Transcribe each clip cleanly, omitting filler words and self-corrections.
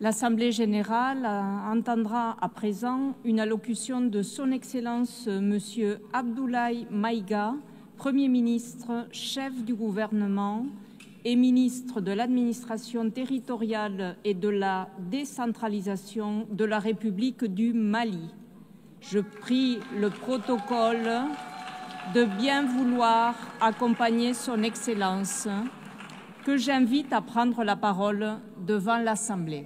L'Assemblée générale entendra à présent une allocution de Son Excellence M. Abdoulaye Maïga, Premier ministre, chef du gouvernement et ministre de l'administration territoriale et de la décentralisation de la République du Mali. Je prie le protocole de bien vouloir accompagner Son Excellence, que j'invite à prendre la parole devant l'Assemblée.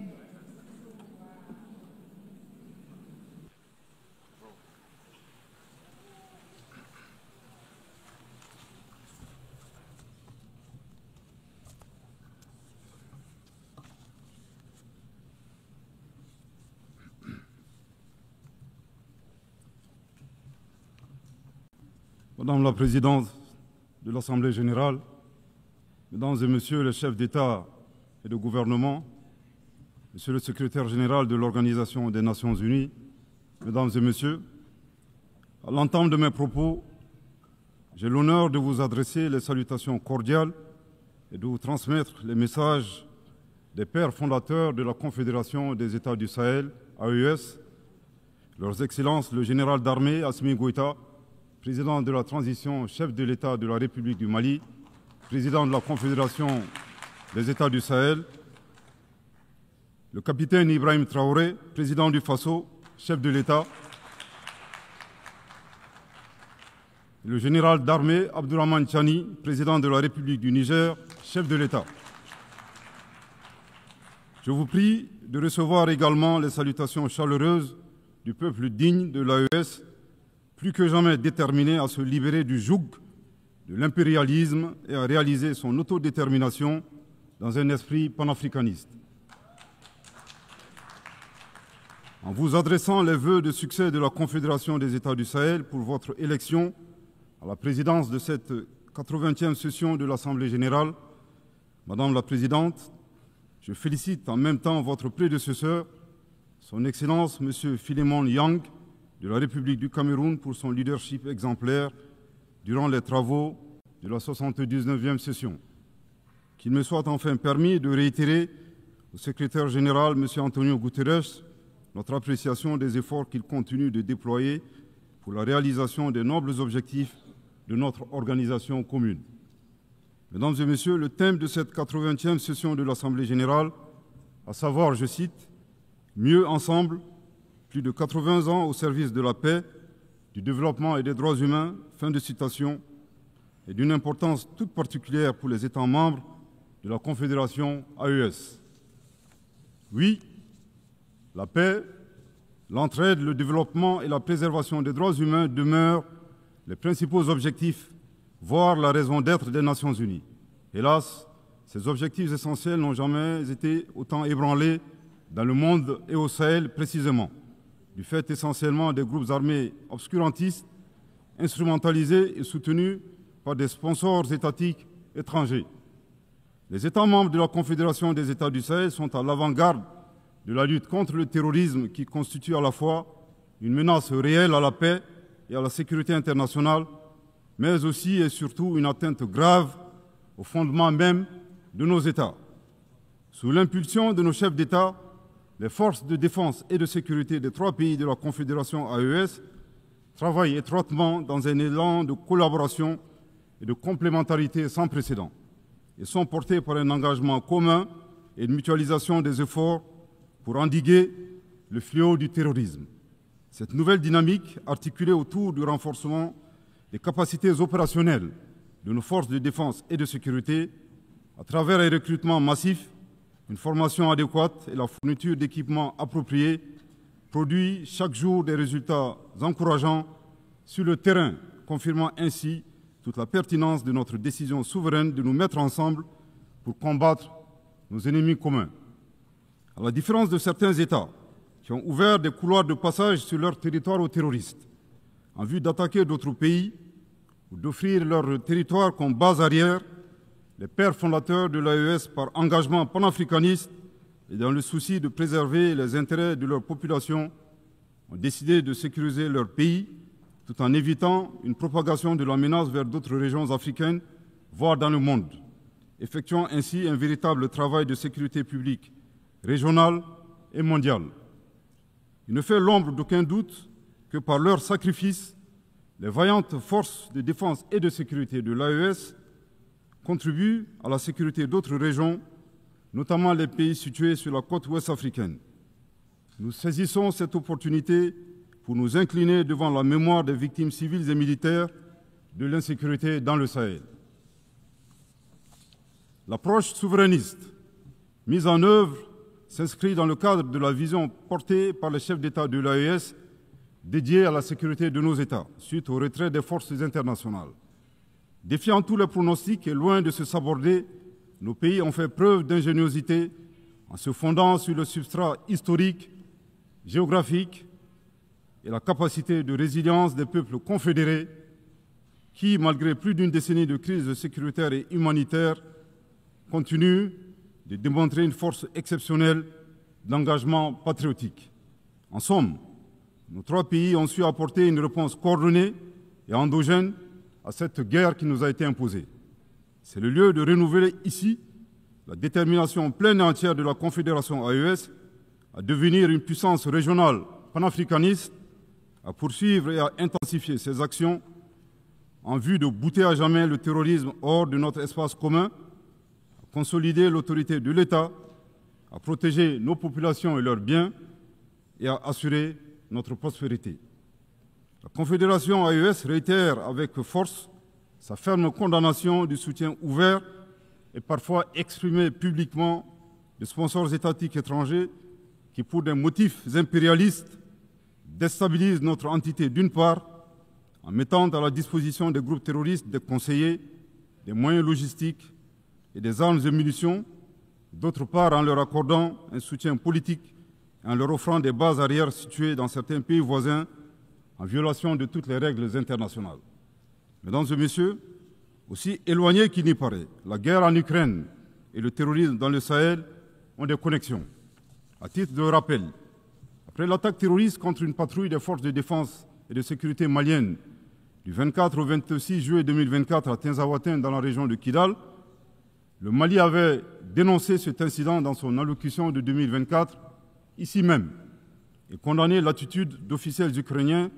Madame la Présidente de l'Assemblée générale, Mesdames et Messieurs les chefs d'État et de gouvernement, Monsieur le secrétaire général de l'Organisation des Nations Unies, Mesdames et Messieurs, à l'entame de mes propos, j'ai l'honneur de vous adresser les salutations cordiales et de vous transmettre les messages des pères fondateurs de la Confédération des États du Sahel, AES, leurs Excellences le général d'armée Assimi Goïta, président de la transition, chef de l'État de la République du Mali, président de la Confédération des États du Sahel, le capitaine Ibrahim Traoré, président du Faso, chef de l'État, le général d'armée Abdourahmane Tchani, président de la République du Niger, chef de l'État. Je vous prie de recevoir également les salutations chaleureuses du peuple digne de l'AES, plus que jamais déterminé à se libérer du joug de l'impérialisme et à réaliser son autodétermination dans un esprit panafricaniste. En vous adressant les vœux de succès de la Confédération des États du Sahel pour votre élection à la présidence de cette 80e session de l'Assemblée générale, Madame la Présidente, je félicite en même temps votre prédécesseur, Son Excellence M. Philémon Yang, de la République du Cameroun pour son leadership exemplaire durant les travaux de la 79e session. Qu'il me soit enfin permis de réitérer au secrétaire général, M. Antonio Guterres, notre appréciation des efforts qu'il continue de déployer pour la réalisation des nobles objectifs de notre organisation commune. Mesdames et Messieurs, le thème de cette 80e session de l'Assemblée générale, à savoir, je cite, « Mieux ensemble », plus de 80 ans au service de la paix, du développement et des droits humains, fin de citation, est d'une importance toute particulière pour les États membres de la Confédération AES. Oui, la paix, l'entraide, le développement et la préservation des droits humains demeurent les principaux objectifs, voire la raison d'être des Nations Unies. Hélas, ces objectifs essentiels n'ont jamais été autant ébranlés dans le monde et au Sahel précisément, du fait essentiellement des groupes armés obscurantistes, instrumentalisés et soutenus par des sponsors étatiques étrangers. Les États membres de la Confédération des États du Sahel sont à l'avant-garde de la lutte contre le terrorisme qui constitue à la fois une menace réelle à la paix et à la sécurité internationale, mais aussi et surtout une atteinte grave au fondement même de nos États. Sous l'impulsion de nos chefs d'État, les forces de défense et de sécurité des 3 pays de la Confédération AES travaillent étroitement dans un élan de collaboration et de complémentarité sans précédent et sont portés par un engagement commun et une mutualisation des efforts pour endiguer le fléau du terrorisme. Cette nouvelle dynamique, articulée autour du renforcement des capacités opérationnelles de nos forces de défense et de sécurité, à travers un recrutement massif, une formation adéquate et la fourniture d'équipements appropriés, produit chaque jour des résultats encourageants sur le terrain, confirmant ainsi toute la pertinence de notre décision souveraine de nous mettre ensemble pour combattre nos ennemis communs. À la différence de certains États qui ont ouvert des couloirs de passage sur leur territoire aux terroristes, en vue d'attaquer d'autres pays ou d'offrir leur territoire comme base arrière, les pères fondateurs de l'AES, par engagement panafricaniste et dans le souci de préserver les intérêts de leur population, ont décidé de sécuriser leur pays tout en évitant une propagation de la menace vers d'autres régions africaines, voire dans le monde, effectuant ainsi un véritable travail de sécurité publique régionale et mondiale. Il ne fait l'ombre d'aucun doute que par leur sacrifice, les vaillantes forces de défense et de sécurité de l'AES contribuent à la sécurité d'autres régions, notamment les pays situés sur la côte ouest africaine. Nous saisissons cette opportunité pour nous incliner devant la mémoire des victimes civiles et militaires de l'insécurité dans le Sahel. L'approche souverainiste mise en œuvre s'inscrit dans le cadre de la vision portée par les chefs d'État de l'AES dédiée à la sécurité de nos États, suite au retrait des forces internationales. Défiant tous les pronostics et loin de se saborder, nos pays ont fait preuve d'ingéniosité en se fondant sur le substrat historique, géographique et la capacité de résilience des peuples confédérés qui, malgré plus d'une décennie de crise sécuritaire et humanitaire, continuent de démontrer une force exceptionnelle d'engagement patriotique. En somme, nos trois pays ont su apporter une réponse coordonnée et endogène à cette guerre qui nous a été imposée. C'est le lieu de renouveler ici la détermination pleine et entière de la Confédération AES à devenir une puissance régionale panafricaniste, à poursuivre et à intensifier ses actions en vue de bouter à jamais le terrorisme hors de notre espace commun, à consolider l'autorité de l'État, à protéger nos populations et leurs biens et à assurer notre prospérité. La Confédération AES réitère avec force sa ferme condamnation du soutien ouvert et parfois exprimé publiquement de sponsors étatiques étrangers qui, pour des motifs impérialistes, déstabilisent notre entité d'une part, en mettant à la disposition des groupes terroristes des conseillers, des moyens logistiques et des armes et munitions, d'autre part en leur accordant un soutien politique et en leur offrant des bases arrières situées dans certains pays voisins en violation de toutes les règles internationales. Mesdames et messieurs, aussi éloignés qu'il n'y paraît, la guerre en Ukraine et le terrorisme dans le Sahel ont des connexions. À titre de rappel, après l'attaque terroriste contre une patrouille des forces de défense et de sécurité maliennes du 24 au 26 juillet 2024 à Tinzaouatin dans la région de Kidal, le Mali avait dénoncé cet incident dans son allocution de 2024, ici même, et condamné l'attitude d'officiels ukrainiens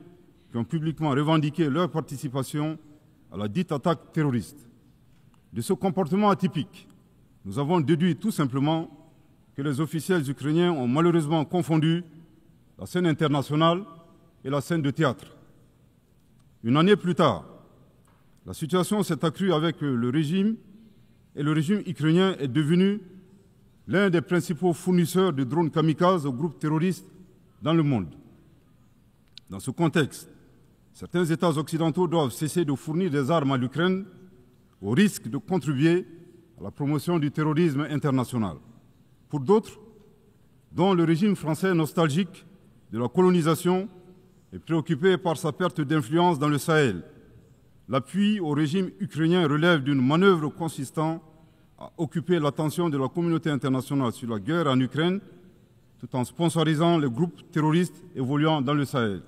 qui ont publiquement revendiqué leur participation à la dite attaque terroriste. De ce comportement atypique, nous avons déduit tout simplement que les officiels ukrainiens ont malheureusement confondu la scène internationale et la scène de théâtre. Une année plus tard, la situation s'est accrue avec le régime et le régime ukrainien est devenu l'un des principaux fournisseurs de drones kamikazes aux groupes terroristes dans le monde. Dans ce contexte, certains États occidentaux doivent cesser de fournir des armes à l'Ukraine au risque de contribuer à la promotion du terrorisme international. Pour d'autres, dont le régime français nostalgique de la colonisation est préoccupé par sa perte d'influence dans le Sahel, l'appui au régime ukrainien relève d'une manœuvre consistant à occuper l'attention de la communauté internationale sur la guerre en Ukraine, tout en sponsorisant les groupes terroristes évoluant dans le Sahel.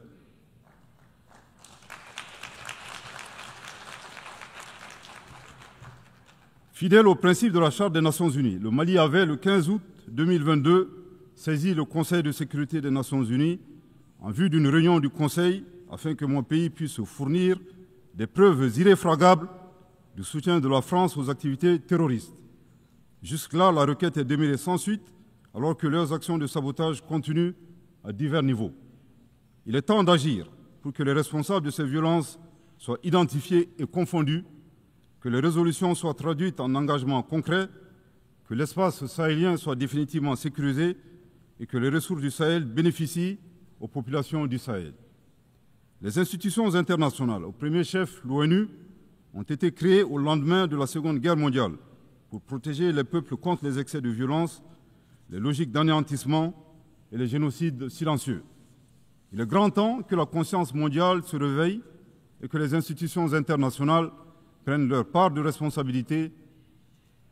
Fidèle au principe de la Charte des Nations Unies, le Mali avait, le 15 août 2022, saisi le Conseil de sécurité des Nations Unies en vue d'une réunion du Conseil afin que mon pays puisse fournir des preuves irréfragables du soutien de la France aux activités terroristes. Jusque-là, la requête est demeurée sans suite, alors que leurs actions de sabotage continuent à divers niveaux. Il est temps d'agir pour que les responsables de ces violences soient identifiés et confondus, que les résolutions soient traduites en engagements concrets, que l'espace sahélien soit définitivement sécurisé et que les ressources du Sahel bénéficient aux populations du Sahel. Les institutions internationales, au premier chef l'ONU, ont été créées au lendemain de la Seconde Guerre mondiale pour protéger les peuples contre les excès de violence, les logiques d'anéantissement et les génocides silencieux. Il est grand temps que la conscience mondiale se réveille et que les institutions internationales prennent leur part de responsabilité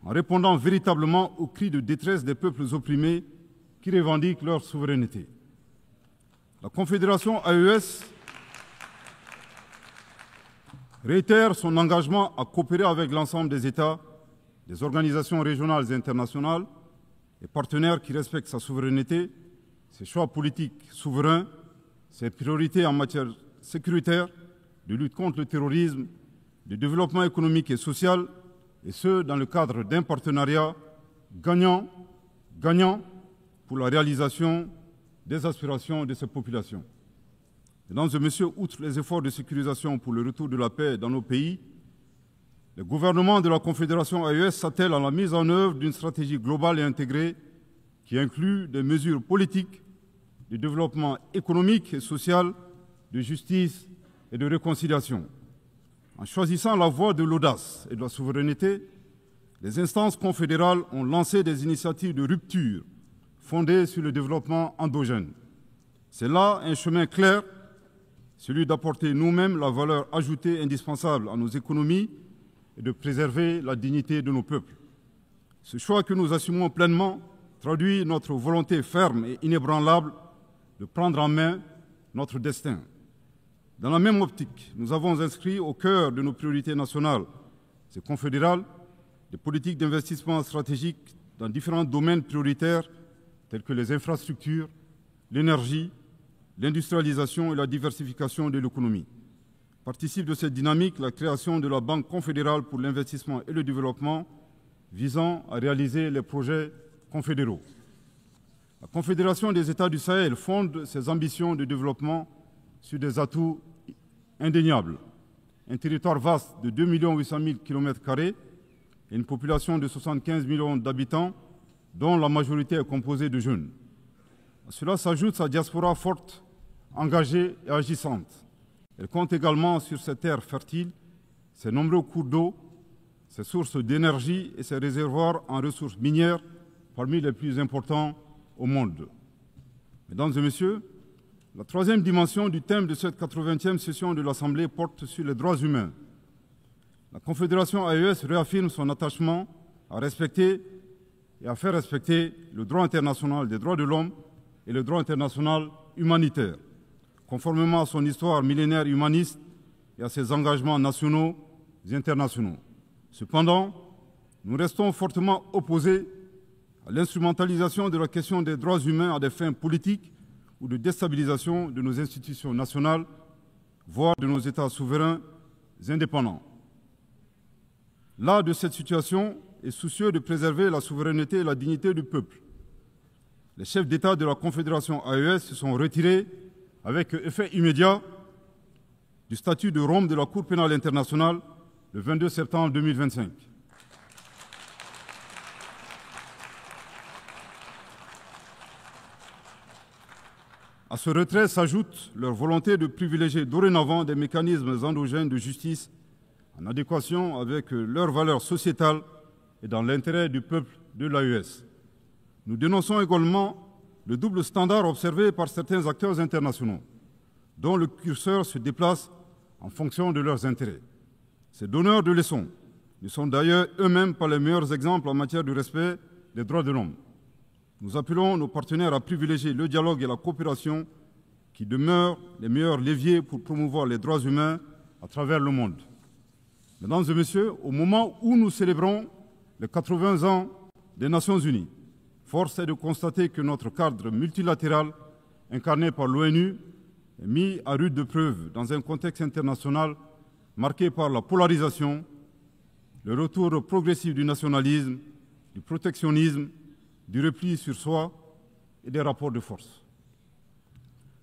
en répondant véritablement aux cris de détresse des peuples opprimés qui revendiquent leur souveraineté. La Confédération AES réitère son engagement à coopérer avec l'ensemble des États, des organisations régionales et internationales, et partenaires qui respectent sa souveraineté, ses choix politiques souverains, ses priorités en matière sécuritaire, de lutte contre le terrorisme, de développement économique et social, et ce, dans le cadre d'un partenariat gagnant-gagnant pour la réalisation des aspirations de ces populations. Mesdames et messieurs, outre les efforts de sécurisation pour le retour de la paix dans nos pays, le gouvernement de la Confédération AES s'attelle à la mise en œuvre d'une stratégie globale et intégrée qui inclut des mesures politiques, de développement économique et social, de justice et de réconciliation. En choisissant la voie de l'audace et de la souveraineté, les instances confédérales ont lancé des initiatives de rupture fondées sur le développement endogène. C'est là un chemin clair, celui d'apporter nous-mêmes la valeur ajoutée indispensable à nos économies et de préserver la dignité de nos peuples. Ce choix que nous assumons pleinement traduit notre volonté ferme et inébranlable de prendre en main notre destin. Dans la même optique, nous avons inscrit au cœur de nos priorités nationales et confédérales des politiques d'investissement stratégiques dans différents domaines prioritaires tels que les infrastructures, l'énergie, l'industrialisation et la diversification de l'économie. Participe de cette dynamique la création de la Banque confédérale pour l'investissement et le développement visant à réaliser les projets confédéraux. La Confédération des États du Sahel fonde ses ambitions de développement sur des atouts indéniables. Un territoire vaste de 2 800 000 km² et une population de 75 millions d'habitants, dont la majorité est composée de jeunes. À cela s'ajoute sa diaspora forte, engagée et agissante. Elle compte également sur ses terres fertiles, ses nombreux cours d'eau, ses sources d'énergie et ses réservoirs en ressources minières parmi les plus importants au monde. Mesdames et messieurs, la troisième dimension du thème de cette 80e session de l'Assemblée porte sur les droits humains. La Confédération AES réaffirme son attachement à respecter et à faire respecter le droit international des droits de l'homme et le droit international humanitaire, conformément à son histoire millénaire humaniste et à ses engagements nationaux et internationaux. Cependant, nous restons fortement opposés à l'instrumentalisation de la question des droits humains à des fins politiques ou de déstabilisation de nos institutions nationales, voire de nos États souverains indépendants. Là de cette situation est soucieux de préserver la souveraineté et la dignité du peuple. Les chefs d'État de la Confédération AES se sont retirés avec effet immédiat du statut de Rome de la Cour pénale internationale le 22 septembre 2025. À ce retrait s'ajoute leur volonté de privilégier dorénavant des mécanismes endogènes de justice en adéquation avec leurs valeurs sociétales et dans l'intérêt du peuple de l'AES. Nous dénonçons également le double standard observé par certains acteurs internationaux, dont le curseur se déplace en fonction de leurs intérêts. Ces donneurs de leçons ne sont d'ailleurs eux-mêmes pas les meilleurs exemples en matière de respect des droits de l'homme. Nous appelons nos partenaires à privilégier le dialogue et la coopération qui demeurent les meilleurs leviers pour promouvoir les droits humains à travers le monde. Mesdames et messieurs, au moment où nous célébrons les 80 ans des Nations Unies, force est de constater que notre cadre multilatéral, incarné par l'ONU, est mis à rude épreuve dans un contexte international marqué par la polarisation, le retour progressif du nationalisme, du protectionnisme, du repli sur soi et des rapports de force.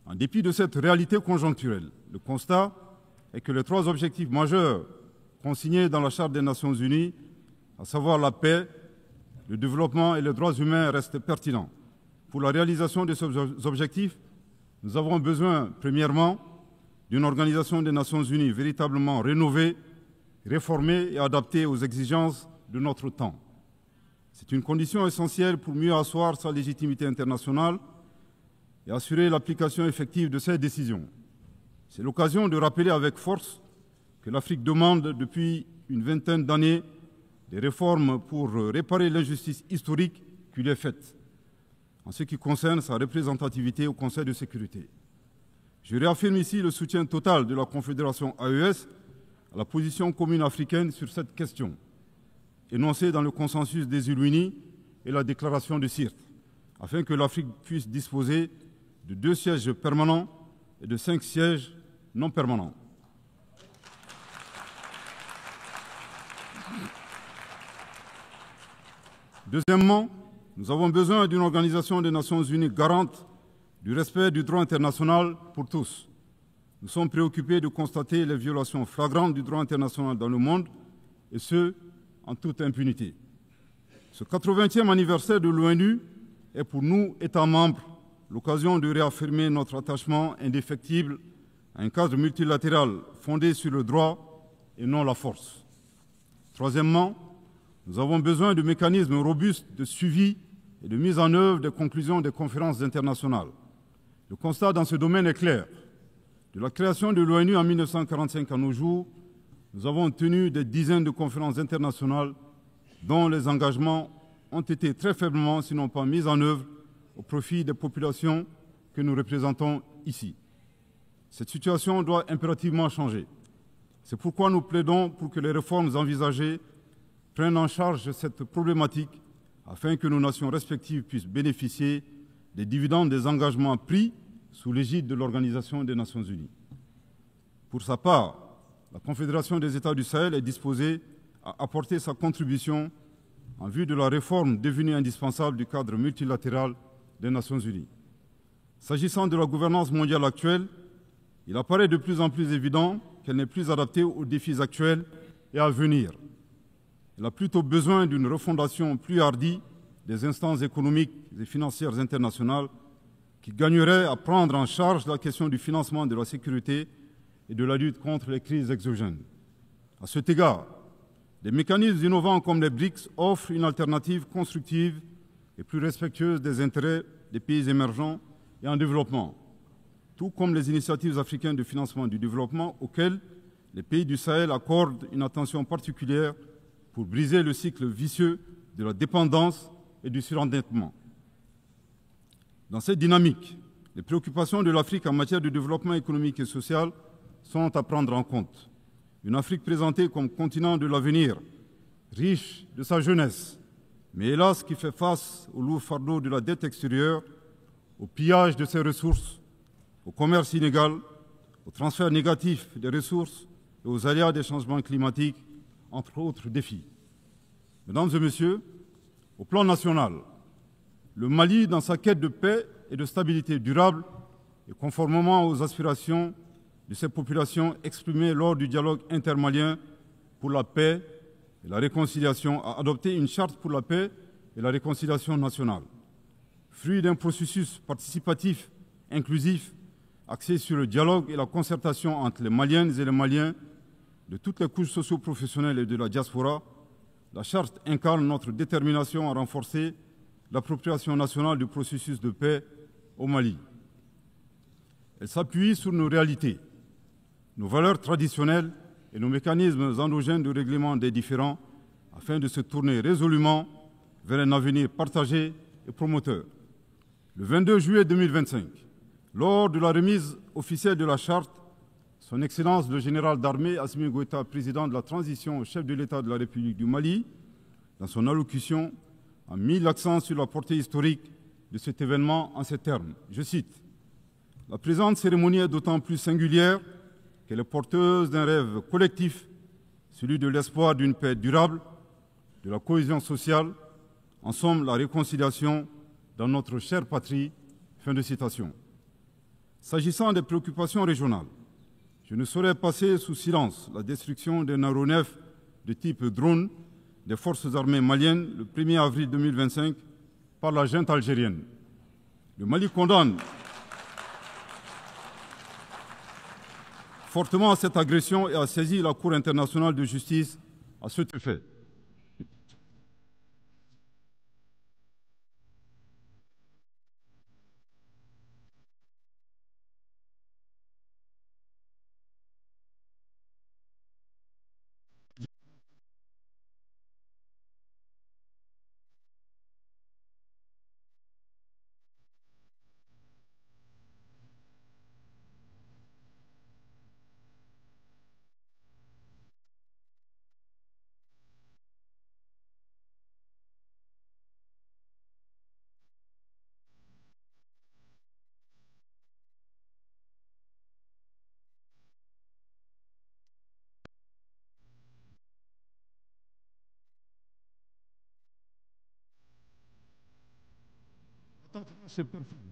En dépit de cette réalité conjoncturelle, le constat est que les trois objectifs majeurs consignés dans la Charte des Nations Unies, à savoir la paix, le développement et les droits humains, restent pertinents. Pour la réalisation de ces objectifs, nous avons besoin, premièrement, d'une organisation des Nations Unies véritablement rénovée, réformée et adaptée aux exigences de notre temps. C'est une condition essentielle pour mieux asseoir sa légitimité internationale et assurer l'application effective de ces décisions. C'est l'occasion de rappeler avec force que l'Afrique demande depuis une vingtaine d'années des réformes pour réparer l'injustice historique qui lui est faite, en ce qui concerne sa représentativité au Conseil de sécurité. Je réaffirme ici le soutien total de la Confédération AES à la position commune africaine sur cette question, énoncée dans le consensus des îles Unies et la déclaration de Sirte. afin que l'Afrique puisse disposer de 2 sièges permanents et de 5 sièges non permanents. Deuxièmement, nous avons besoin d'une organisation des Nations Unies garante du respect du droit international pour tous. Nous sommes préoccupés de constater les violations flagrantes du droit international dans le monde, et ce, en toute impunité. Ce 80e anniversaire de l'ONU est pour nous, États membres, l'occasion de réaffirmer notre attachement indéfectible à un cadre multilatéral fondé sur le droit et non la force. Troisièmement, nous avons besoin de mécanismes robustes de suivi et de mise en œuvre des conclusions des conférences internationales. Le constat dans ce domaine est clair. De la création de l'ONU en 1945 à nos jours, nous avons tenu des dizaines de conférences internationales dont les engagements ont été très faiblement, sinon pas mis en œuvre, au profit des populations que nous représentons ici. Cette situation doit impérativement changer. C'est pourquoi nous plaidons pour que les réformes envisagées prennent en charge cette problématique afin que nos nations respectives puissent bénéficier des dividendes des engagements pris sous l'égide de l'Organisation des Nations Unies. Pour sa part, la Confédération des États du Sahel est disposée à apporter sa contribution en vue de la réforme devenue indispensable du cadre multilatéral des Nations Unies. S'agissant de la gouvernance mondiale actuelle, il apparaît de plus en plus évident qu'elle n'est plus adaptée aux défis actuels et à venir. Elle a plutôt besoin d'une refondation plus hardie des instances économiques et financières internationales qui gagneraient à prendre en charge la question du financement de la sécurité et de la lutte contre les crises exogènes. À cet égard, des mécanismes innovants comme les BRICS offrent une alternative constructive et plus respectueuse des intérêts des pays émergents et en développement, tout comme les initiatives africaines de financement du développement auxquelles les pays du Sahel accordent une attention particulière pour briser le cycle vicieux de la dépendance et du surendettement. Dans cette dynamique, les préoccupations de l'Afrique en matière de développement économique et social sont à prendre en compte. Une Afrique présentée comme continent de l'avenir, riche de sa jeunesse, mais hélas qui fait face au lourd fardeau de la dette extérieure, au pillage de ses ressources, au commerce inégal, au transfert négatif des ressources et aux aléas des changements climatiques, entre autres défis. Mesdames et messieurs, au plan national, le Mali, dans sa quête de paix et de stabilité durable, et conformément aux aspirations de ces populations exprimées lors du dialogue intermalien pour la paix et la réconciliation, a adopté une charte pour la paix et la réconciliation nationale, fruit d'un processus participatif, inclusif, axé sur le dialogue et la concertation entre les Maliennes et les Maliens de toutes les couches socio-professionnelles et de la diaspora. La charte incarne notre détermination à renforcer l'appropriation nationale du processus de paix au Mali. Elle s'appuie sur nos réalités, nos valeurs traditionnelles et nos mécanismes endogènes de règlement des différends afin de se tourner résolument vers un avenir partagé et promoteur. Le 22 juillet 2025, lors de la remise officielle de la charte, Son Excellence le général d'armée Assimi Goïta, président de la transition, chef de l'État de la République du Mali, dans son allocution, a mis l'accent sur la portée historique de cet événement en ces termes. Je cite : « La présente cérémonie est d'autant plus singulière qu'elle est porteuse d'un rêve collectif, celui de l'espoir d'une paix durable, de la cohésion sociale, en somme la réconciliation dans notre chère patrie. » Fin de citation. S'agissant des préoccupations régionales, je ne saurais passer sous silence la destruction d'un aéronef de type drone des forces armées maliennes le 1er avril 2025 par la junte algérienne. Le Mali condamne fortement cette agression et a saisi la Cour internationale de justice à cet effet. constatera ses performances.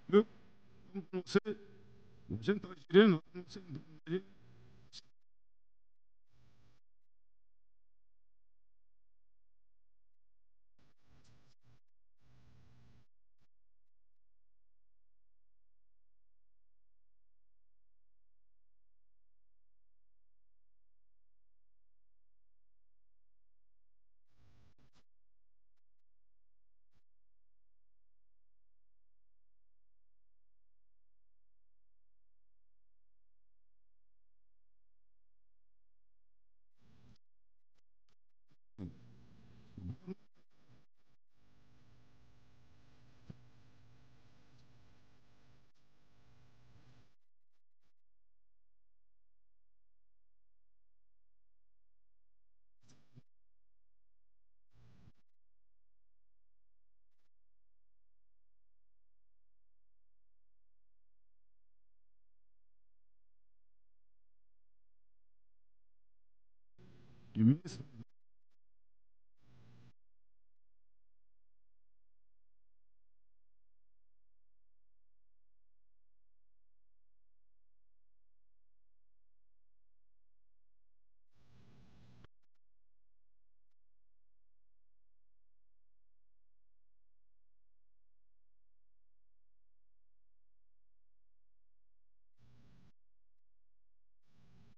Le junte algérienne a annoncé une drone malienne. Du ministre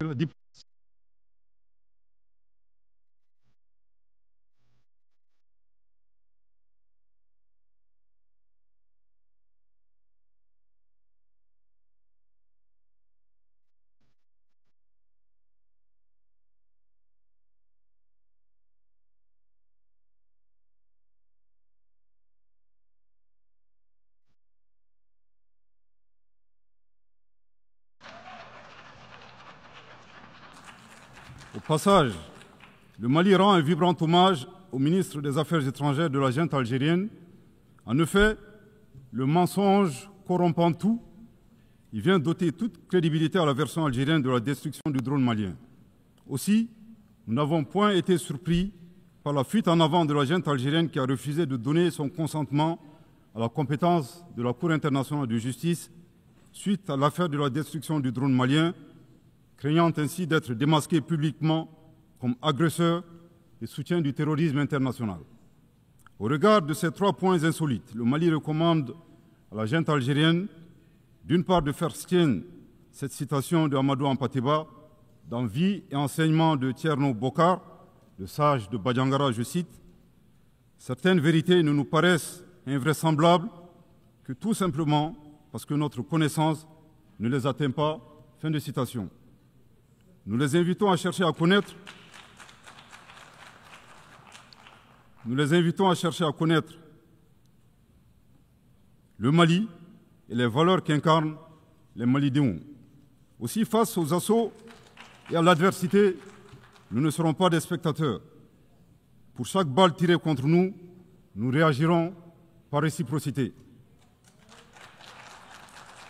de la diplomatie. Au passage, le Mali rend un vibrant hommage au ministre des Affaires étrangères de la junte algérienne. En effet, le mensonge corrompant tout, il vient d'ôter toute crédibilité à la version algérienne de la destruction du drone malien. Aussi, nous n'avons point été surpris par la fuite en avant de la junte algérienne qui a refusé de donner son consentement à la compétence de la Cour internationale de justice suite à l'affaire de la destruction du drone malien, craignant ainsi d'être démasqué publiquement comme agresseur et soutien du terrorisme international. Au regard de ces 3 points insolites, le Mali recommande à la junte algérienne, d'une part, de faire sienne cette citation de Amadou Hampâté-Bâ dans Vie et enseignement de Thierno Bokar, le sage de Badiangara, je cite, « Certaines vérités ne nous paraissent invraisemblables que tout simplement parce que notre connaissance ne les atteint pas. » Fin de citation. Nous les invitons à chercher à connaître le Mali et les valeurs qu'incarnent les Malidéons. Aussi, face aux assauts et à l'adversité, nous ne serons pas des spectateurs. Pour chaque balle tirée contre nous, nous réagirons par réciprocité.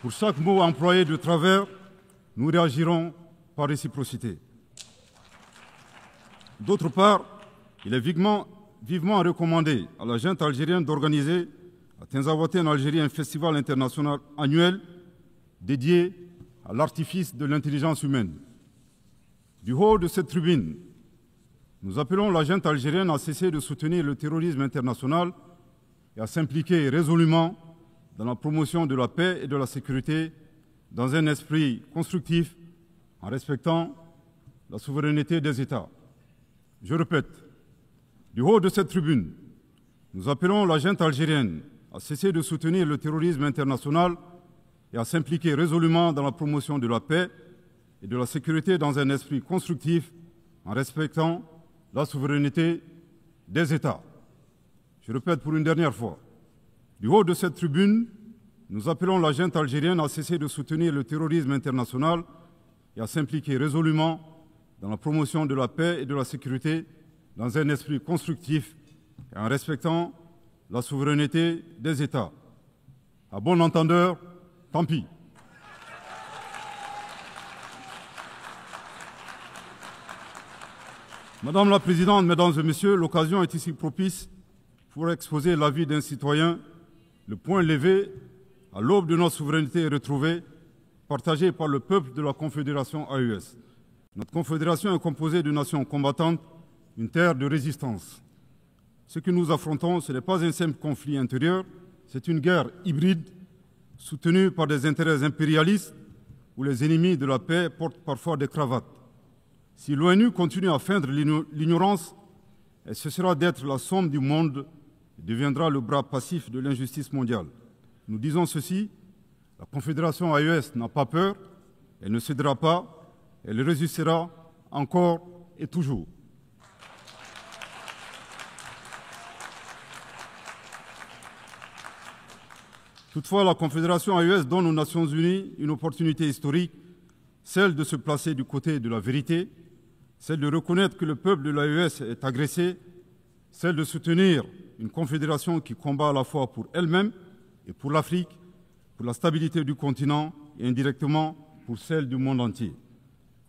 Pour chaque mot employé de travers, nous réagirons par réciprocité. D'autre part, il est vivement recommandé à la junte algérienne d'organiser à Tinzaouaté en Algérie un festival international annuel dédié à l'artifice de l'intelligence humaine. Du haut de cette tribune, nous appelons la junte algérienne à cesser de soutenir le terrorisme international et à s'impliquer résolument dans la promotion de la paix et de la sécurité dans un esprit constructif en respectant la souveraineté des États. Je répète, du haut de cette tribune, nous appelons la junte algérienne à cesser de soutenir le terrorisme international et à s'impliquer résolument dans la promotion de la paix et de la sécurité dans un esprit constructif en respectant la souveraineté des États. Je répète pour une dernière fois, du haut de cette tribune, nous appelons la junte algérienne à cesser de soutenir le terrorisme international et à s'impliquer résolument dans la promotion de la paix et de la sécurité dans un esprit constructif et en respectant la souveraineté des États. À bon entendeur, tant pis. Madame la Présidente, Mesdames et Messieurs, l'occasion est ici propice pour exposer l'avis d'un citoyen, le point levé à l'aube de notre souveraineté retrouvée, partagée par le peuple de la Confédération AES. Notre confédération est composée de nations combattantes, une terre de résistance. Ce que nous affrontons, ce n'est pas un simple conflit intérieur, c'est une guerre hybride soutenue par des intérêts impérialistes où les ennemis de la paix portent parfois des cravates. Si l'ONU continue à feindre l'ignorance, ce sera d'être la somme du monde et deviendra le bras passif de l'injustice mondiale. Nous disons ceci, la Confédération AES n'a pas peur, elle ne cédera pas, elle résistera encore et toujours. Toutefois, la Confédération AES donne aux Nations Unies une opportunité historique, celle de se placer du côté de la vérité, celle de reconnaître que le peuple de l'AES est agressé, celle de soutenir une confédération qui combat à la fois pour elle-même et pour l'Afrique, pour la stabilité du continent et indirectement pour celle du monde entier.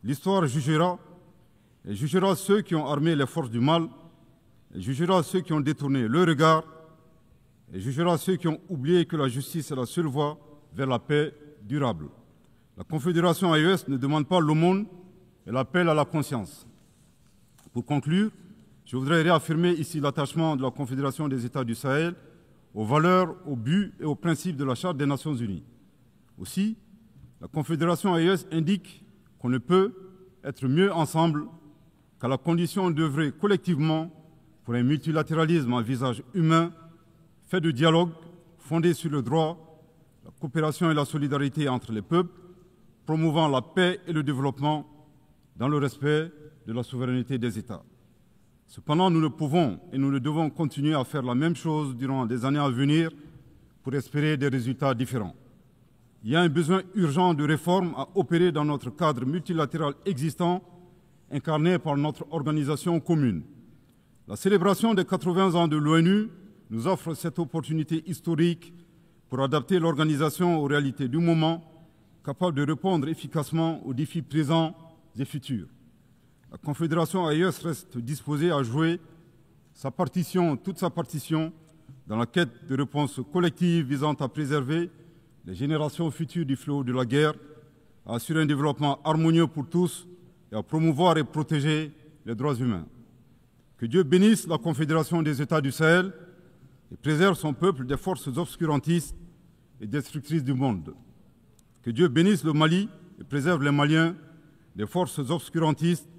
L'histoire jugera, elle jugera ceux qui ont armé les forces du mal, elle jugera ceux qui ont détourné le regard, elle jugera ceux qui ont oublié que la justice est la seule voie vers la paix durable. La Confédération AES ne demande pas l'aumône, elle appelle à la conscience. Pour conclure, je voudrais réaffirmer ici l'attachement de la Confédération des États du Sahel aux valeurs, aux buts et aux principes de la Charte des Nations Unies. Aussi, la Confédération AES indique qu'on ne peut être mieux ensemble qu'à la condition d'œuvrer collectivement pour un multilatéralisme à visage humain, fait de dialogue, fondé sur le droit, la coopération et la solidarité entre les peuples, promouvant la paix et le développement dans le respect de la souveraineté des États. Cependant, nous ne pouvons et nous ne devons continuer à faire la même chose durant des années à venir pour espérer des résultats différents. Il y a un besoin urgent de réforme à opérer dans notre cadre multilatéral existant, incarné par notre organisation commune. La célébration des 80 ans de l'ONU nous offre cette opportunité historique pour adapter l'organisation aux réalités du moment, capable de répondre efficacement aux défis présents et futurs. La Confédération AES reste disposée à jouer sa partition, toute sa partition, dans la quête de réponses collectives visant à préserver les générations futures du flot de la guerre, à assurer un développement harmonieux pour tous et à promouvoir et protéger les droits humains. Que Dieu bénisse la Confédération des États du Sahel et préserve son peuple des forces obscurantistes et destructrices du monde. Que Dieu bénisse le Mali et préserve les Maliens des forces obscurantistes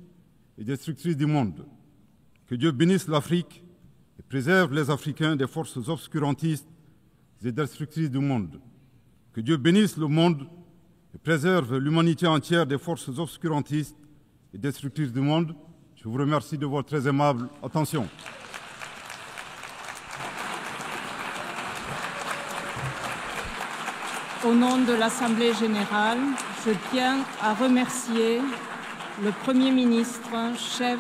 et destructrices du monde. Que Dieu bénisse l'Afrique et préserve les Africains des forces obscurantistes et destructrices du monde. Que Dieu bénisse le monde et préserve l'humanité entière des forces obscurantistes et destructrices du monde. Je vous remercie de votre très aimable attention. Au nom de l'Assemblée générale, je tiens à remercier le Premier ministre, chef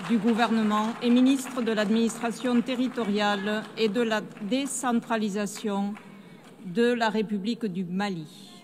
du gouvernement et ministre de l'administration territoriale et de la décentralisation de la République du Mali.